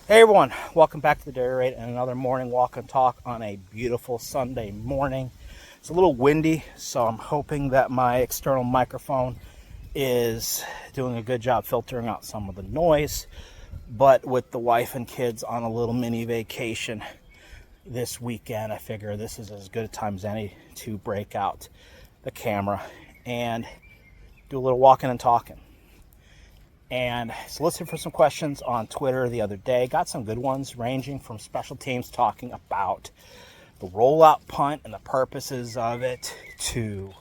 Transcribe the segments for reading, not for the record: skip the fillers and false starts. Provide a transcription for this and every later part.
Hey everyone, welcome back to the Dairy Rate and another morning walk and talk on a beautiful Sunday morning. It's a little windy, so I'm hoping that my external microphone is doing a good job filtering out some of the noise. But with the wife and kids on a little mini vacation this weekend, I figure this is as good a time as any to break out the camera and do a little walking and talking. And solicited for some questions on Twitter the other day. Got some good ones ranging from special teams talking about the rollout punt and the purposes of it, to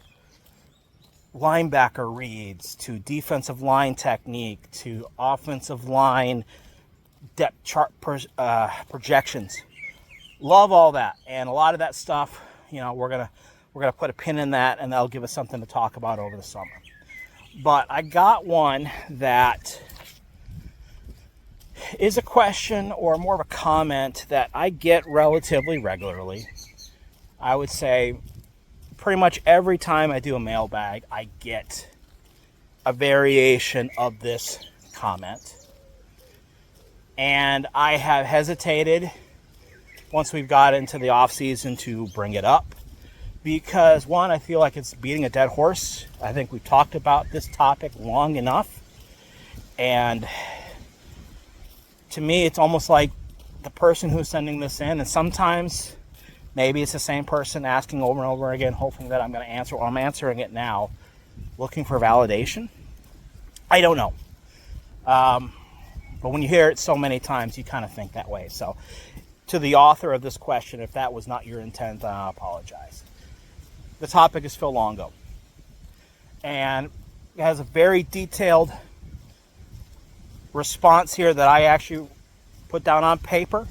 linebacker reads, to defensive line technique, to offensive line depth chart projections. Love all that, and a lot of that stuff, we're gonna put a pin in that, and that'll give us something to talk about over the summer. But I got one that is a question, or more of a comment, that I get relatively regularly. I would say pretty much every time I do a mailbag, I get a variation of this comment. And I have hesitated once we've got into the off season to bring it up. Because one, I feel like it's beating a dead horse. I think we've talked about this topic long enough. And to me, it's almost like the person who's sending this in, and sometimes maybe it's the same person asking over and over again, hoping that I'm going to answer, or I'm answering it now, looking for validation. I don't know. But when you hear it so many times, you kind of think that way. So to the author of this question, if that was not your intent, I apologize. The topic is Phil Longo, and it has a very detailed response here that I actually put down on paper,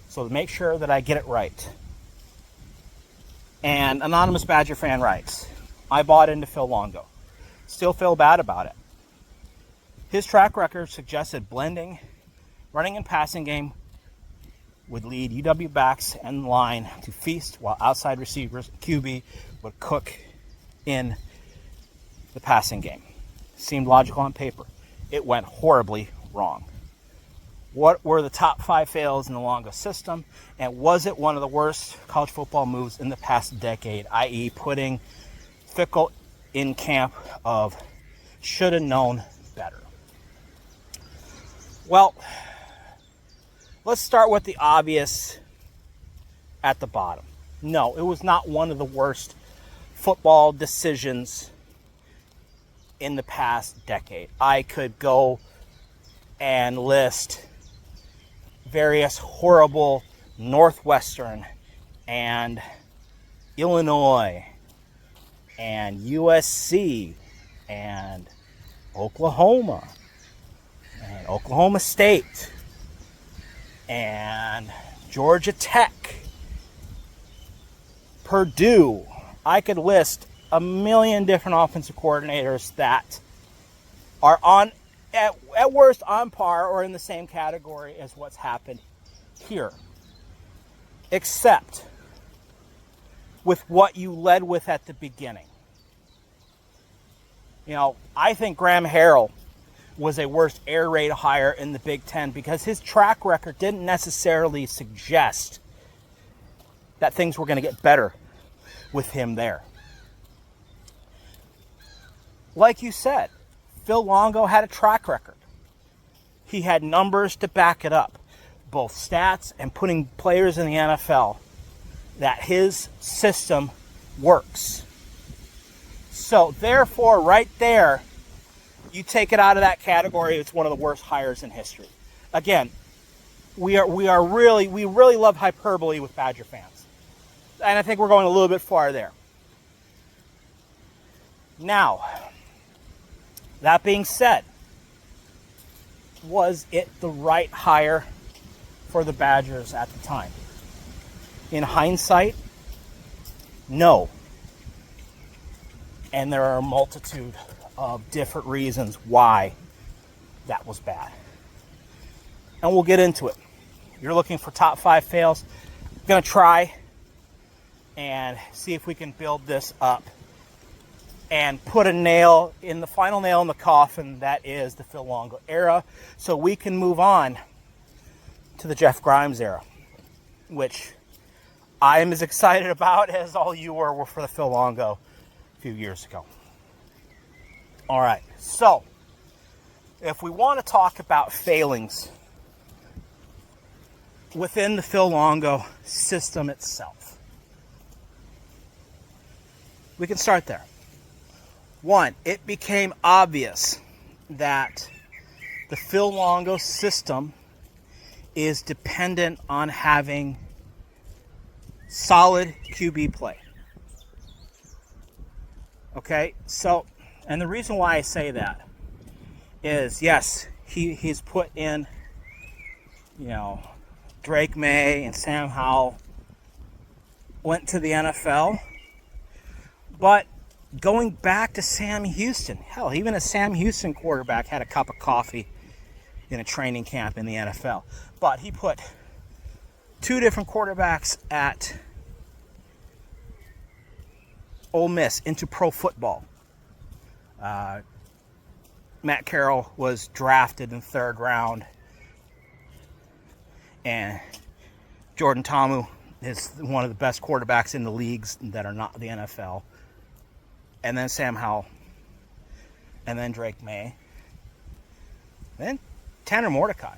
so to make sure that I get it right. And Anonymous Badger fan writes, I bought into Phil Longo. Still feel bad about it. His track record suggested blending running and passing game would lead UW backs and line to feast, while outside receivers, QB, would cook in the passing game. Seemed logical on paper. It went horribly wrong. What were the top 5 fails in the Longo system? And was it one of the worst college football moves in the past decade, i.e. putting Fickle in camp of should have known better? Well, let's start with the obvious at the bottom. No, it was not one of the worst football decisions in the past decade. I could go and list various horrible Northwestern and Illinois and USC and Oklahoma and Oklahoma State and Georgia Tech, Purdue. I could list a million different offensive coordinators that are on, at worst, on par or in the same category as what's happened here. Except with what you led with at the beginning. I think Graham Harrell was a worst air raid hire in the Big Ten because his track record didn't necessarily suggest that things were going to get better with him there. Like you said, Phil Longo had a track record. He had numbers to back it up, both stats and putting players in the NFL, that his system works. So therefore, right there, you take it out of that category, it's one of the worst hires in history. Again, we really love hyperbole with Badger fans. And I think we're going a little bit far there. Now, that being said, was it the right hire for the Badgers at the time? In hindsight, no. And there are a multitude of different reasons why that was bad. And we'll get into it. You're looking for top 5 fails. I'm going to try and see if we can build this up and put a nail in the final nail in the coffin that is the Phil Longo era, so we can move on to the Jeff Grimes era, which I am as excited about as all you were for the Phil Longo a few years ago. All right, so if we want to talk about failings within the Phil Longo system itself, we can start there. One, it became obvious that the Phil Longo system is dependent on having solid QB play. Okay, so, and the reason why I say that is, yes, he's put in, Drake May and Sam Howell went to the NFL, but going back to Sam Houston, hell, even a Sam Houston quarterback had a cup of coffee in a training camp in the NFL. But he put 2 different quarterbacks at Ole Miss into pro football. Matt Carroll was drafted in 3rd round, and Jordan Ta'amu is one of the best quarterbacks in the leagues that are not the NFL. And then Sam Howell, and then Drake May, then Tanner Mordecai.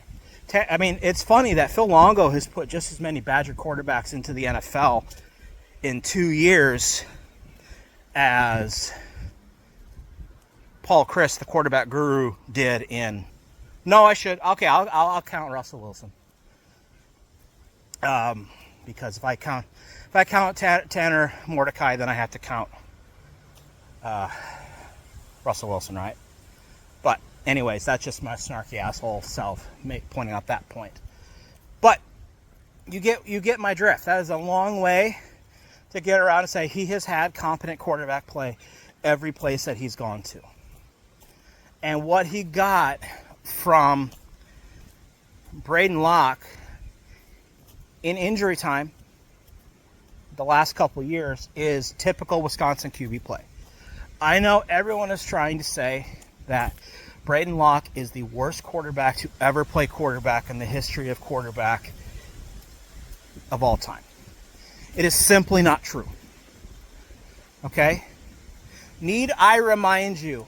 I mean, it's funny that Phil Longo has put just as many Badger quarterbacks into the NFL in 2 years as Paul Chryst, the quarterback guru, did in. No, I should. Okay, I'll count Russell Wilson. Because if I count Tanner Mordecai, then I have to count Russell Wilson, right? But anyways, that's just my snarky asshole self pointing out that point. But you get my drift. That is a long way to get around and say he has had competent quarterback play every place that he's gone to. And what he got from Braden Locke in injury time the last couple years is typical Wisconsin QB play. I know everyone is trying to say that Braden Locke is the worst quarterback to ever play quarterback in the history of quarterback of all time. It is simply not true. Okay? Need I remind you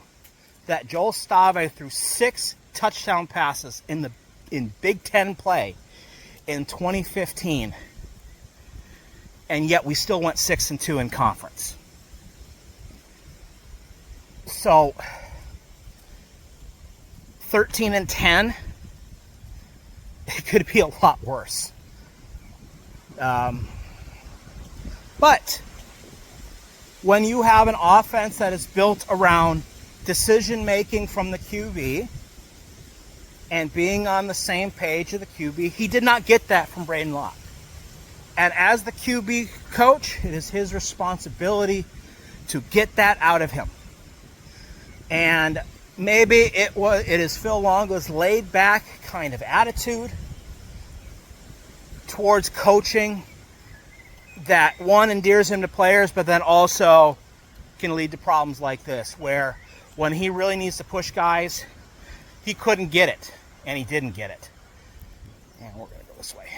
that Joel Stave threw 6 touchdown passes in Big Ten play in 2015, and yet we still went 6-2 in conference. So 13-10, it could be a lot worse. But when you have an offense that is built around decision making from the QB and being on the same page of the QB, he did not get that from Braden Locke. And as the QB coach, it is his responsibility to get that out of him. And maybe it is Phil Longo's laid back kind of attitude towards coaching that, one, endears him to players, but then also can lead to problems like this, where when he really needs to push guys, he couldn't get it, and he didn't get it. And we're going to go this way.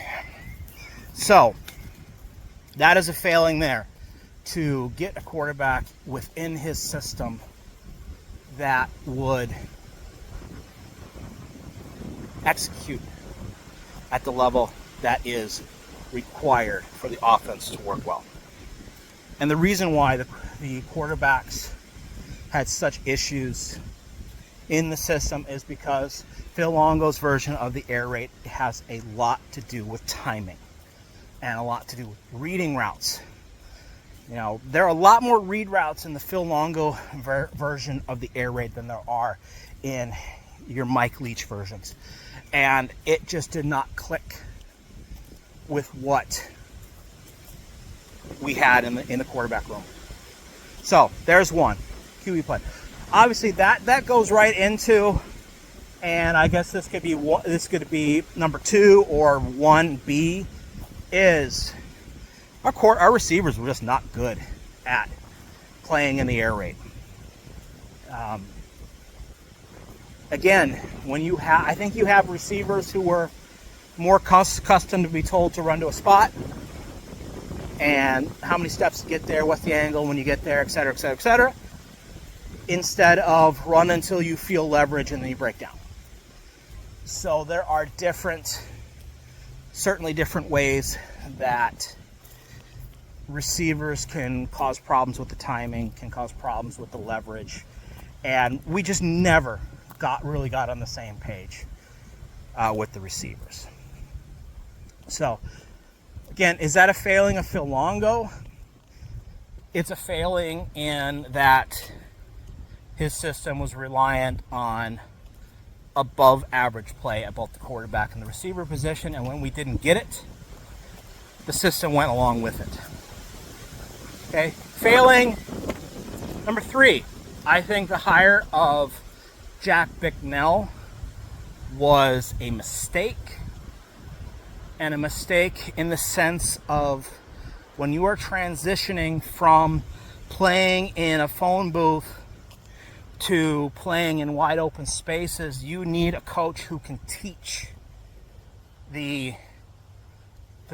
So that is a failing there, to get a quarterback within his system that would execute at the level that is required for the offense to work well. And the reason why the quarterbacks had such issues in the system is because Phil Longo's version of the air raid has a lot to do with timing and a lot to do with reading routes. There are a lot more read routes in the Phil Longo version of the air raid than there are in your Mike Leach versions. And it just did not click with what we had in the quarterback room. So there's one. QB play. Obviously, that goes right into, and I guess this could be number 2 or 1B, is our receivers were just not good at playing in the air raid. Again, when I think you have receivers who were more accustomed to be told to run to a spot, and how many steps to get there, what's the angle when you get there, et cetera, et cetera, et cetera, instead of run until you feel leverage and then you break down. So there are certainly different ways that receivers can cause problems with the timing, can cause problems with the leverage, and we just never really got on the same page with the receivers. So again, is that a failing of Phil Longo? It's a failing in that his system was reliant on above average play at both the quarterback and the receiver position, and when we didn't get it, the system went along with it. Okay, failing number 3. I think the hire of Jack Bicknell was a mistake, and a mistake in the sense of when you are transitioning from playing in a phone booth to playing in wide open spaces, you need a coach who can teach the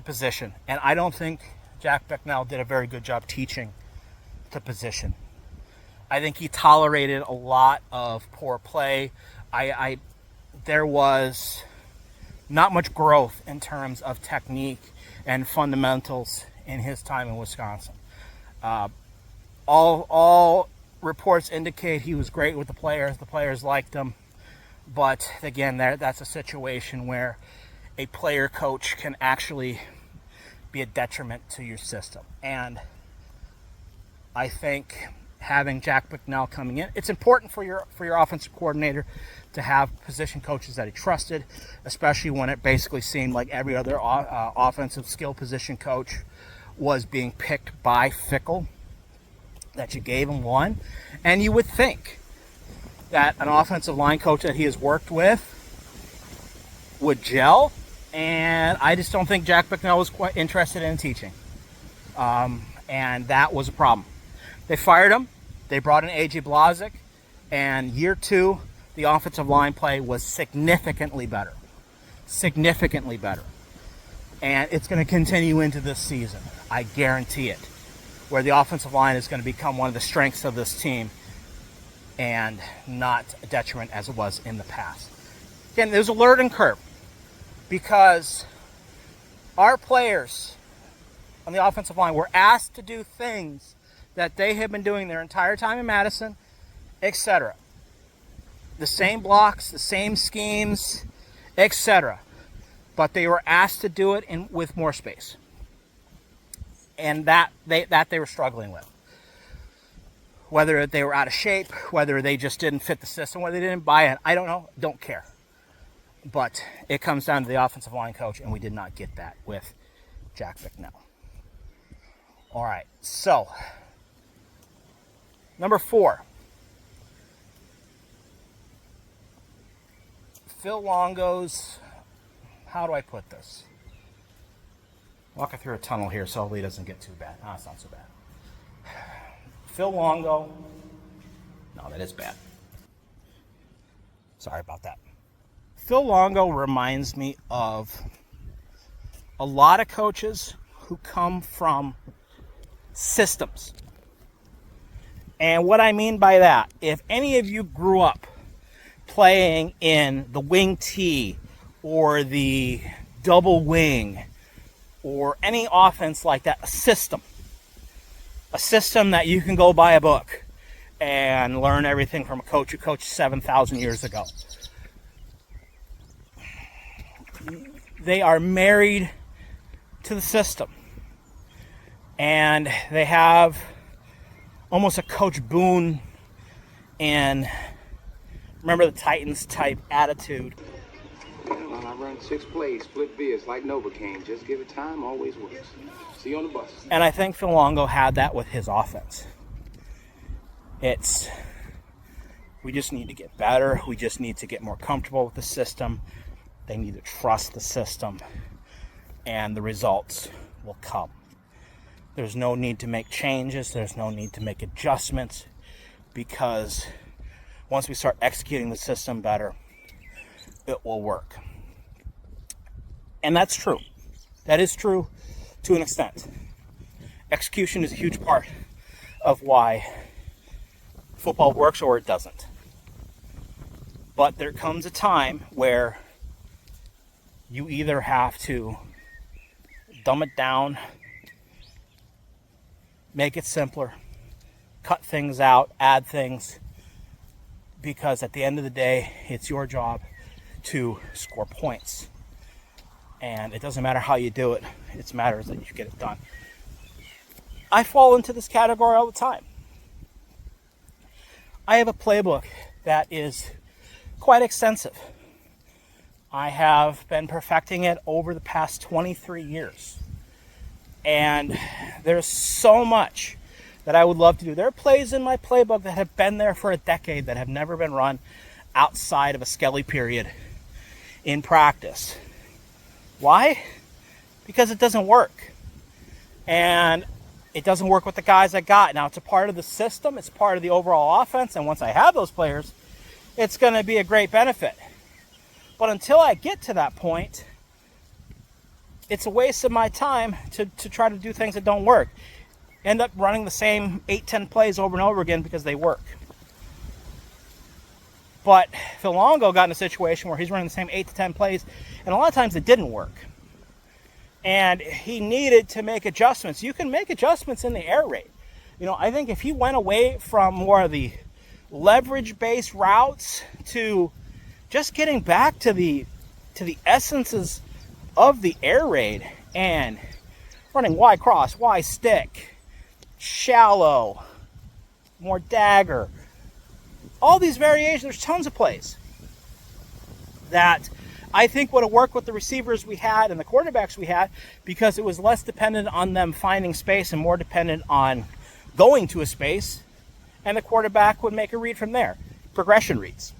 position. And I don't think Jack Bicknell did a very good job teaching the position. I think he tolerated a lot of poor play. There was not much growth in terms of technique and fundamentals in his time in Wisconsin. All reports indicate he was great with the players. The players liked him. But again, that's a situation where a player coach can actually be a detriment to your system. And I think having Jack Bicknell coming in, it's important for your offensive coordinator to have position coaches that he trusted, especially when it basically seemed like every other offensive skill position coach was being picked by Fickle, that you gave him one. And you would think that an offensive line coach that he has worked with would gel, and I just don't think Jack Bicknell was quite interested in teaching. And that was a problem. They fired him. They brought in A.J. Blazik, and year 2, the offensive line play was significantly better. Significantly better. And it's going to continue into this season. I guarantee it. Where the offensive line is going to become one of the strengths of this team and not a detriment as it was in the past. Again, there's a learning curve because our players on the offensive line were asked to do things that they have been doing their entire time in Madison, etc. The same blocks, the same schemes, etc. But they were asked to do it with more space. And that they were struggling with. Whether they were out of shape, whether they just didn't fit the system, whether they didn't buy it, I don't know, don't care. But it comes down to the offensive line coach, and we did not get that with Jack Bicknell. All right, so number 4. Phil Longo's, how do I put this? Walking through a tunnel here so hopefully it doesn't get too bad. It's not so bad. Phil Longo, no, that is bad. Sorry about that. Phil Longo reminds me of a lot of coaches who come from systems. And what I mean by that, if any of you grew up playing in the wing T or the double wing or any offense like that, a system that you can go buy a book and learn everything from a coach who coached 7,000 years ago. They are married to the system. And they have almost a Coach Boone and remember the Titans type attitude. When I run 6 plays, split beers like Novocaine. Just give it time, always works. See you on the bus. And I think Phil Longo had that with his offense. It's We just need to get better. We just need to get more comfortable with the system. They need to trust the system, and the results will come. There's no need to make changes. There's no need to make adjustments, because once we start executing the system better, it will work. And that's true. That is true to an extent. Execution is a huge part of why football works or it doesn't. But there comes a time where you either have to dumb it down, make it simpler, cut things out, add things, because at the end of the day, it's your job to score points. And it doesn't matter how you do it, it matters that you get it done. I fall into this category all the time. I have a playbook that is quite extensive. I have been perfecting it over the past 23 years. And there's so much that I would love to do. There are plays in my playbook that have been there for a decade that have never been run outside of a skelly period in practice. Why? Because it doesn't work. And it doesn't work with the guys I got. Now, it's a part of the system. It's part of the overall offense. And once I have those players, it's going to be a great benefit. But until I get to that point, it's a waste of my time to try to do things that don't work. End up running the same 8-10 plays over and over again because they work. But Phil Longo got in a situation where he's running the same 8-10 plays, and a lot of times it didn't work. And he needed to make adjustments. You can make adjustments in the air raid. I think if he went away from more of the leverage-based routes to just getting back to the essences of the air raid and running Y cross, Y stick, shallow, more dagger, all these variations, there's tons of plays that I think would have worked with the receivers we had and the quarterbacks we had, because it was less dependent on them finding space and more dependent on going to a space, and the quarterback would make a read from there. Progression reads.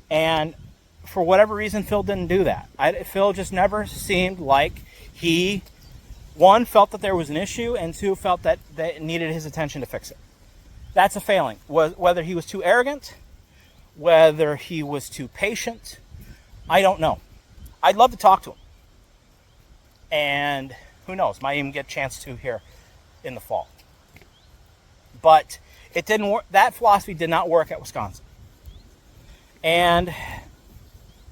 And for whatever reason, Phil didn't do that. Phil just never seemed like he, one, felt that there was an issue, and two, felt that it needed his attention to fix it. That's a failing. Whether he was too arrogant, whether he was too patient, I don't know. I'd love to talk to him. And who knows, might even get a chance to here in the fall. But it didn't work. That philosophy did not work at Wisconsin. And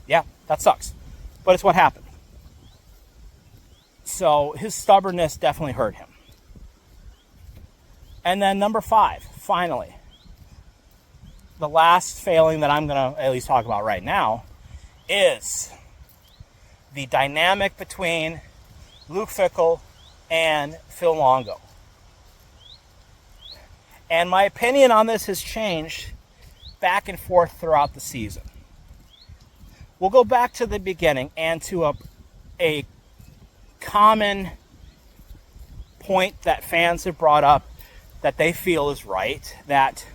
yeah, that sucks. But it's what happened. So his stubbornness definitely hurt him. And then number 5, finally, the last failing that I'm going to at least talk about right now is the dynamic between Luke Fickell and Phil Longo. And my opinion on this has changed back and forth throughout the season. We'll go back to the beginning and to a common point that fans have brought up that they feel is right, that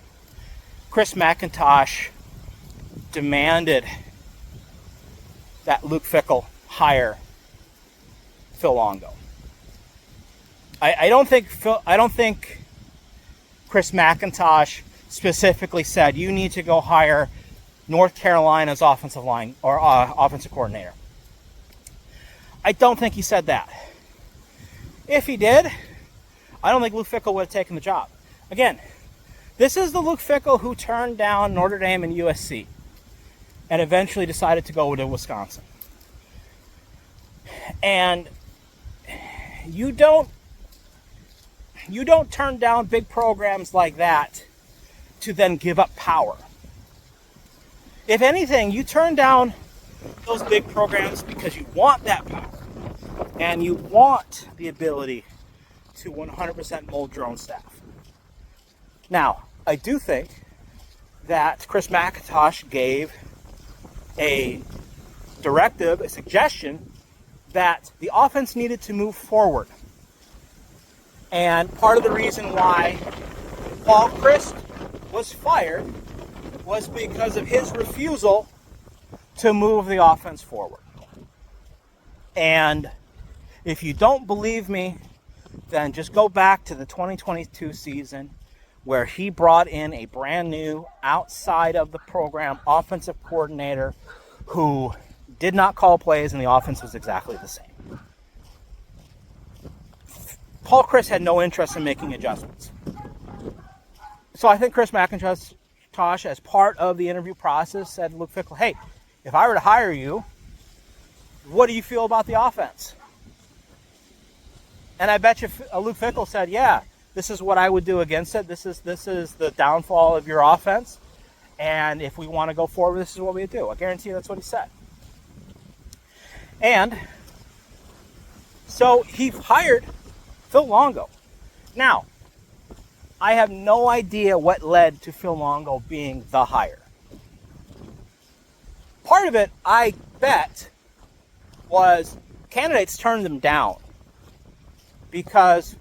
Chris McIntosh demanded that Luke Fickell hire Phil Longo. I don't think Chris McIntosh specifically said, you need to go hire North Carolina's offensive line or offensive coordinator. I don't think he said that. If he did, I don't think Luke Fickell would have taken the job. Again, this is the Luke Fickell who turned down Notre Dame and USC and eventually decided to go to Wisconsin. And you don't turn down big programs like that to then give up power. If anything, you turn down those big programs because you want that power and you want the ability to 100% mold your own staff. Now, I do think that Chris McIntosh gave a directive, a suggestion, that the offense needed to move forward. And part of the reason why Paul Chryst was fired was because of his refusal to move the offense forward. And if you don't believe me, then just go back to the 2022 season where he brought in a brand new, outside of the program offensive coordinator who did not call plays, and the offense was exactly the same. Paul Chryst had no interest in making adjustments. So I think Chris McIntosh, as part of the interview process, said to Luke Fickell, hey, if I were to hire you, what do you feel about the offense? And I bet you Luke Fickell said, yeah, this is what I would do against it. This is the downfall of your offense. And if we want to go forward, this is what we do. I guarantee you that's what he said. And so he hired Phil Longo. Now, I have no idea what led to Phil Longo being the hire. Part of it, I bet, was candidates turned them down because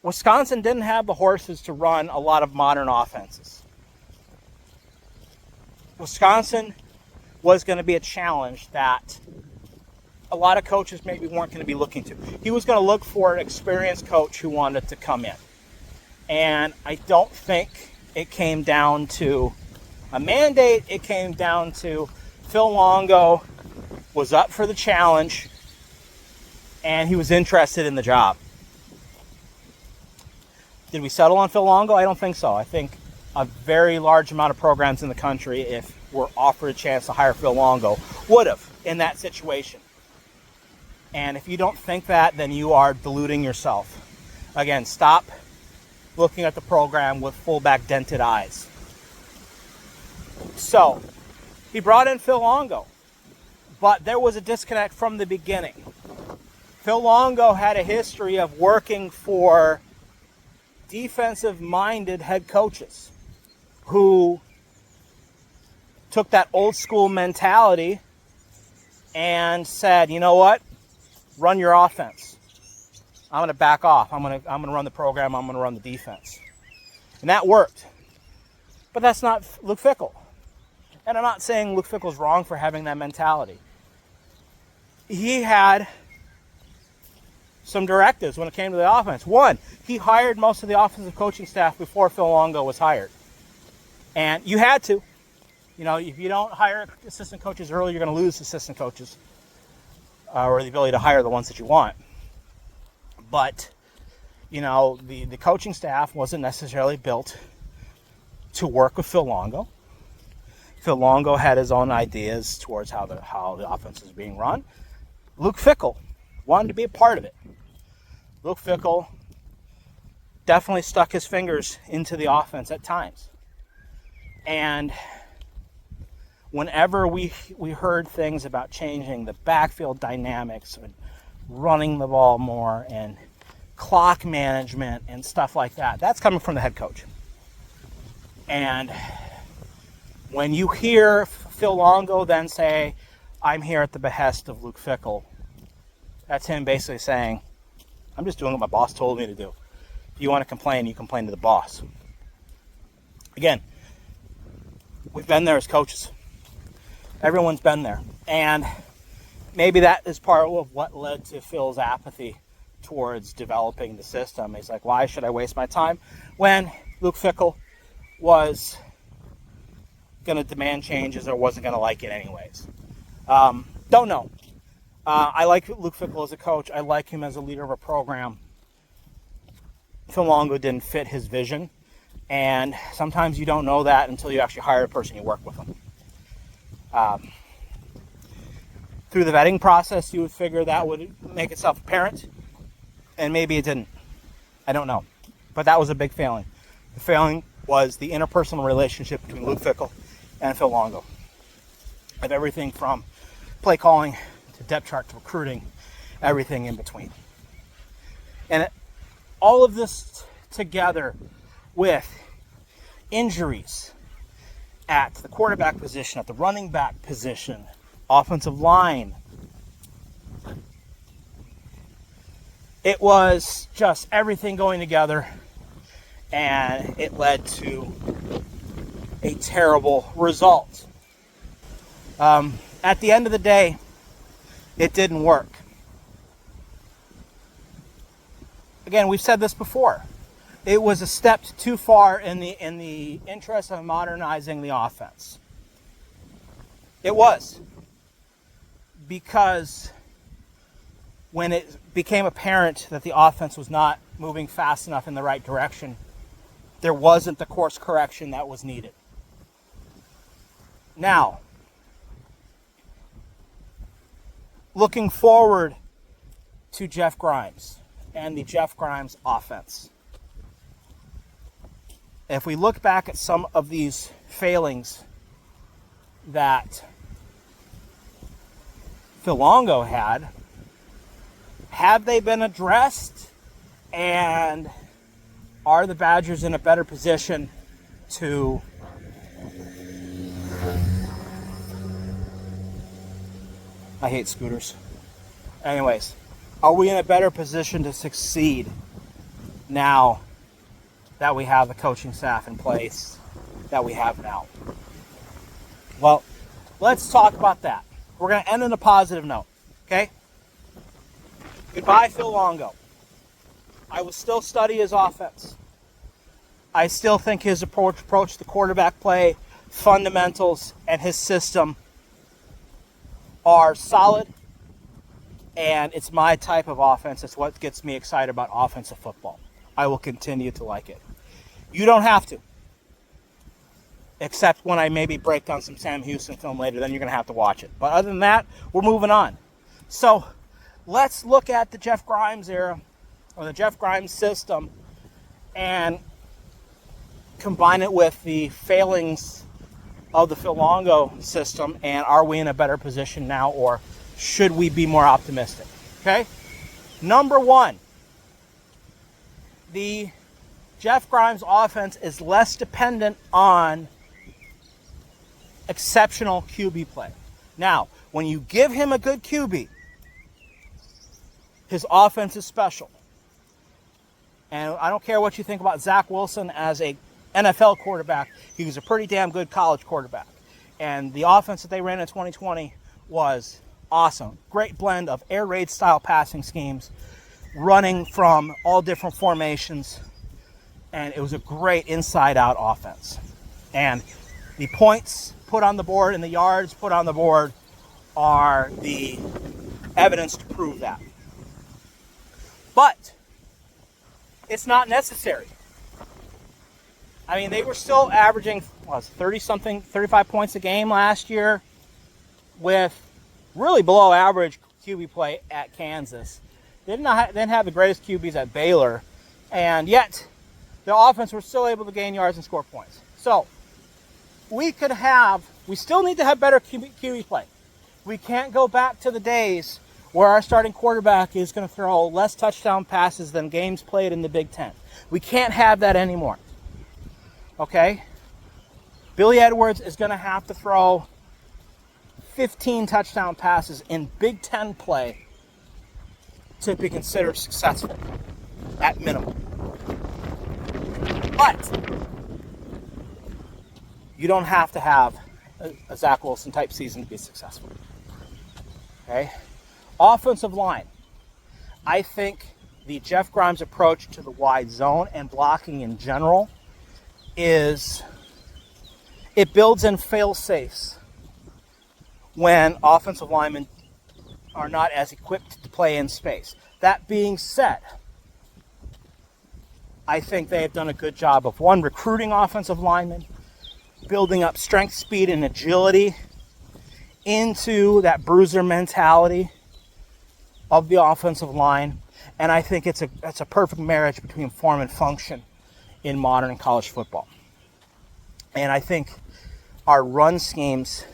Wisconsin didn't have the horses to run a lot of modern offenses. Wisconsin was going to be a challenge that a lot of coaches maybe weren't going to be looking to. He was going to look for an experienced coach who wanted to come in. And I don't think it came down to a mandate. It came down to Phil Longo was up for the challenge and he was interested in the job. Did we settle on Phil Longo? I don't think so. I think a very large amount of programs in the country, if were offered a chance to hire Phil Longo, would have in that situation. And if you don't think that, then you are deluding yourself. Again, stop looking at the program with fullback dented eyes. So, he brought in Phil Longo, but there was a disconnect from the beginning. Phil Longo had a history of working for defensive-minded head coaches who took that old school mentality and said, you know what, run your offense. I'm going to back off. I'm going to run the program. I'm going to run the defense. And that worked. But that's not Luke Fickell. And I'm not saying Luke Fickell's wrong for having that mentality. He had some directives when it came to the offense. One, he hired most of the offensive coaching staff before Phil Longo was hired. And you had to. You know, if you don't hire assistant coaches early, you're going to lose assistant coaches or the ability to hire the ones that you want. But, you know, the coaching staff wasn't necessarily built to work with Phil Longo. Phil Longo had his own ideas towards how the offense is being run. Luke Fickell wanted to be a part of it. Luke Fickell definitely stuck his fingers into the offense at times. And whenever we heard things about changing the backfield dynamics and running the ball more and clock management and stuff like that, that's coming from the head coach. And when you hear Phil Longo then say, I'm here at the behest of Luke Fickell, that's him basically saying, I'm just doing what my boss told me to do. If you want to complain, you complain to the boss. Again, we've been there as coaches. Everyone's been there. And maybe that is part of what led to Phil's apathy towards developing the system. He's like, why should I waste my time when Luke Fickell was going to demand changes or wasn't going to like it anyways? Don't know. I like Luke Fickell as a coach. I like him as a leader of a program. Phil Longo didn't fit his vision. And sometimes you don't know that until you actually hire a person you work with them. Through the vetting process, you would figure that would make itself apparent. And maybe it didn't. I don't know. But that was a big failing. The failing was the interpersonal relationship between Luke Fickell and Phil Longo. Of everything from play calling to depth chart to recruiting, everything in between. And all of this together with injuries at the quarterback position, at the running back position, offensive line. It was just everything going together, and it led to a terrible result. At the end of the day, it didn't work. Again, we've said this before. It was a step too far in the interest of modernizing the offense. It was. Because when it became apparent that the offense was not moving fast enough in the right direction, there wasn't the course correction that was needed. Now, looking forward to Jeff Grimes and the Jeff Grimes offense. If we look back at some of these failings that Phil Longo had, have they been addressed? And are the Badgers in a better position to I hate scooters. Anyways, are we in a better position to succeed now that we have the coaching staff in place that we have now? Well, let's talk about that. We're going to end on a positive note, okay? Goodbye, Phil Longo. I will still study his offense. I still think his approach to the quarterback play, fundamentals, and his system are solid, and it's my type of offense. It's what gets me excited about offensive football. I will continue to like it. You don't have to, except when I maybe break down some Sam Houston film later, then you're going to have to watch it. But other than that, we're moving on. So let's look at the Jeff Grimes era, or the Jeff Grimes system, and combine it with the failings of the Phil Longo system, and are we in a better position now, or should we be more optimistic? Okay? Number one, the Jeff Grimes offense is less dependent on exceptional QB play. Now, when you give him a good QB, his offense is special. And I don't care what you think about Zach Wilson as a NFL quarterback. He was a pretty damn good college quarterback. And the offense that they ran in 2020 was awesome. Great blend of air raid style passing schemes, running from all different formations. And it was a great inside out offense. And the points put on the board and the yards put on the board are the evidence to prove that. But it's not necessary. I mean, they were still averaging 30-something, 35 points a game last year with really below average QB play at Kansas. They didn't have the greatest QBs at Baylor, and yet their offense was still able to gain yards and score points. So we still need to have better QB play. We can't go back to the days where our starting quarterback is going to throw less touchdown passes than games played in the Big Ten. We can't have that anymore. Okay? Billy Edwards is going to have to throw 15 touchdown passes in Big Ten play to be considered successful, at minimum. But you don't have to have a Zach Wilson type season to be successful. Okay? Offensive line. I think the Jeff Grimes approach to the wide zone and blocking in general it builds in fail-safes when offensive linemen are not as equipped to play in space. That being said, I think they have done a good job of, one, recruiting offensive linemen, building up strength, speed, and agility into that bruiser mentality of the offensive line. And I think it's a perfect marriage between form and function in modern college football. And I think our run schemes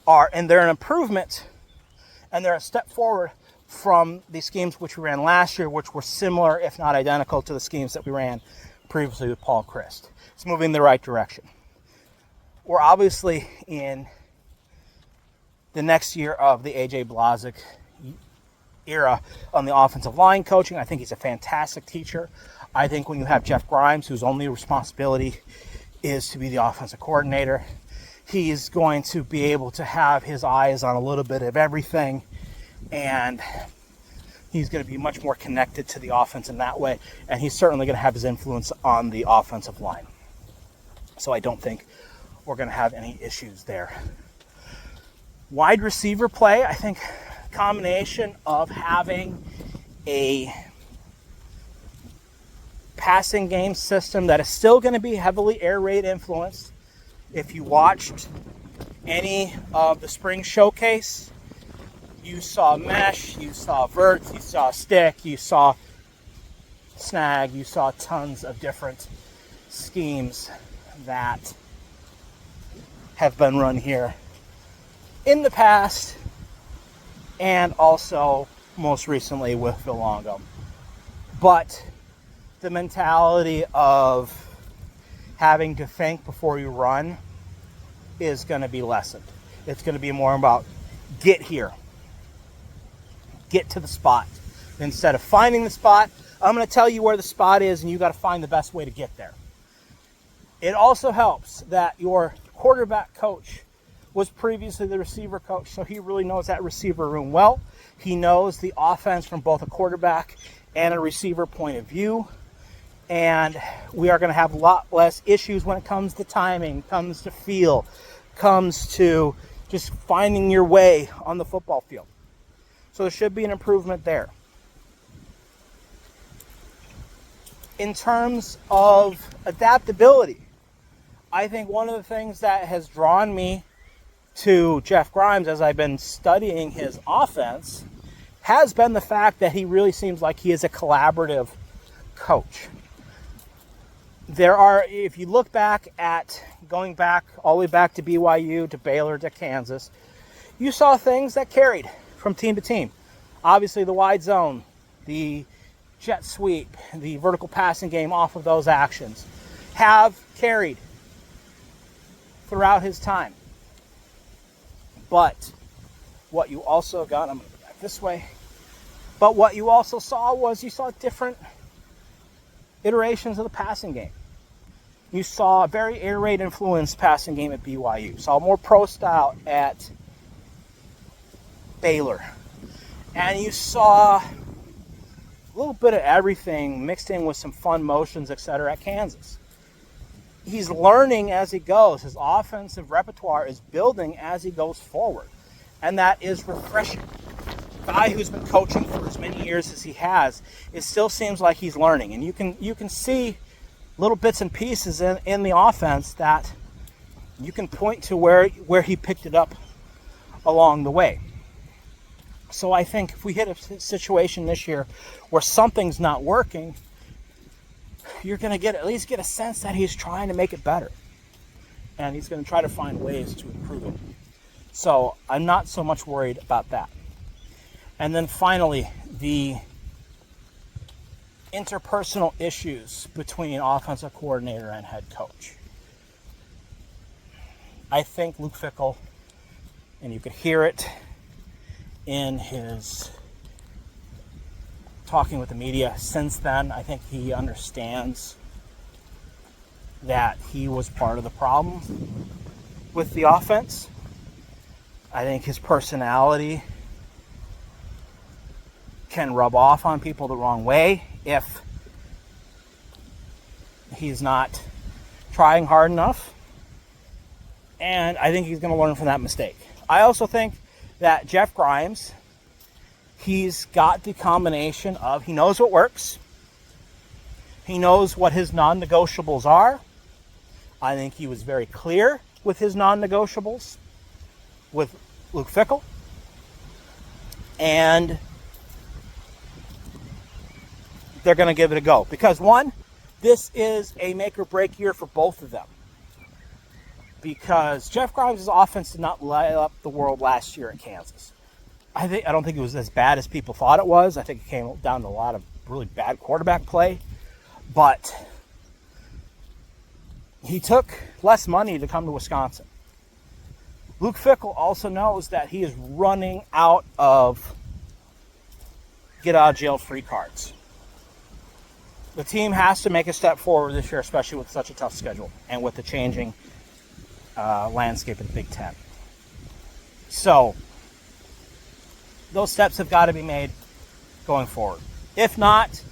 they're an improvement, and they're a step forward from the schemes which we ran last year, which were similar, if not identical, to the schemes that we ran previously with Paul Chryst. It's moving in the right direction. We're obviously in the next year of the A.J. Blazik era on the offensive line coaching. I think he's a fantastic teacher. I think when you have Jeff Grimes, whose only responsibility is to be the offensive coordinator. He's going to be able to have his eyes on a little bit of everything, and he's going to be much more connected to the offense in that way, and he's certainly going to have his influence on the offensive line. So I don't think we're going to have any issues there. Wide receiver play, I think combination of having a passing game system that is still going to be heavily air raid influenced. If you watched any of the spring showcase, you saw mesh, you saw verts, you saw stick, you saw snag, you saw tons of different schemes that have been run here in the past, and also most recently with Phil Longo. But the mentality of having to think before you run is going to be lessened. It's going to be more about get here, get to the spot. Instead of finding the spot, I'm going to tell you where the spot is, and you got to find the best way to get there. It also helps that your quarterback coach was previously the receiver coach, so he really knows that receiver room well. He knows the offense from both a quarterback and a receiver point of view. And we are going to have a lot less issues when it comes to timing, comes to feel, comes to just finding your way on the football field. So there should be an improvement there. In terms of adaptability, I think one of the things that has drawn me to Jeff Grimes as I've been studying his offense has been the fact that he really seems like he is a collaborative coach. There are, if you look back at going back all the way back to BYU, to Baylor, to Kansas, you saw things that carried from team to team. Obviously the wide zone, the jet sweep, the vertical passing game off of those actions have carried throughout his time. But what you also got, I'm going to go back this way, but what you also saw was you saw different iterations of the passing game. You saw a very air raid influenced passing game at BYU. Saw more pro style at Baylor. And you saw a little bit of everything mixed in with some fun motions, etc. at Kansas. He's learning as he goes. His offensive repertoire is building as he goes forward. And that is refreshing. A guy who's been coaching for as many years as he has, it still seems like he's learning. And you can see little bits and pieces in the offense that you can point to where he picked it up along the way. So I think if we hit a situation this year where something's not working, you're going to at least get a sense that he's trying to make it better. And he's going to try to find ways to improve it. So I'm not so much worried about that. And then finally, the interpersonal issues between offensive coordinator and head coach. I think Luke Fickell, and you could hear it in his talking with the media since then, I think he understands that he was part of the problem with the offense. I think his personality can rub off on people the wrong way if he's not trying hard enough. And I think he's going to learn from that mistake. I also think that Jeff Grimes, he's got the combination of, he knows what works. He knows what his non-negotiables are. I think he was very clear with his non-negotiables with Luke Fickell. And they're going to give it a go. Because one, this is a make or break year for both of them. Because Jeff Grimes' offense did not light up the world last year at Kansas. I don't think it was as bad as people thought it was. I think it came down to a lot of really bad quarterback play. But he took less money to come to Wisconsin. Luke Fickell also knows that he is running out of get out of jail free cards. the team has to make a step forward this year, especially with such a tough schedule and with the changing landscape of the Big Ten. So those steps have got to be made going forward. If not,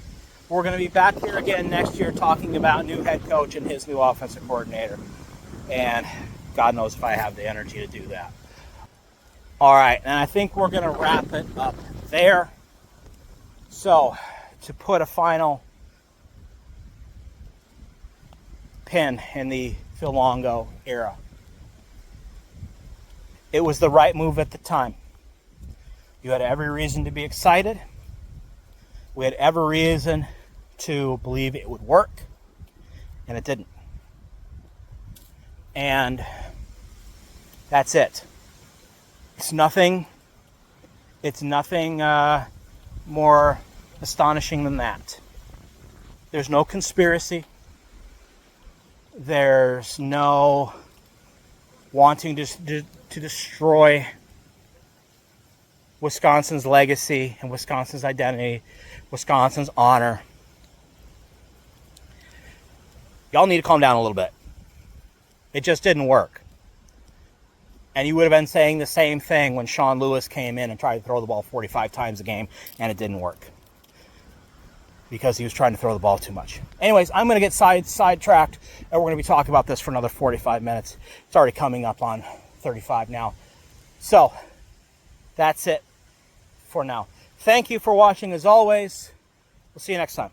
we're going to be back here again next year talking about new head coach and his new offensive coordinator. And God knows if I have the energy to do that. All right, and I think we're going to wrap it up there. So, to put a final pin in the Phil Longo era, it was the right move at the time. You had every reason to be excited. We had every reason to believe it would work, and it didn't. And that's it. It's nothing more astonishing than that. There's no conspiracy. There's no wanting to destroy Wisconsin's legacy and Wisconsin's identity, Wisconsin's honor. Y'all need to calm down a little bit. It just didn't work. And you would have been saying the same thing when Sean Lewis came in and tried to throw the ball 45 times a game, and it didn't work because he was trying to throw the ball too much. Anyways, I'm going to get sidetracked, and we're going to be talking about this for another 45 minutes. It's already coming up on 35 now. So, that's it for now. Thank you for watching as always. We'll see you next time.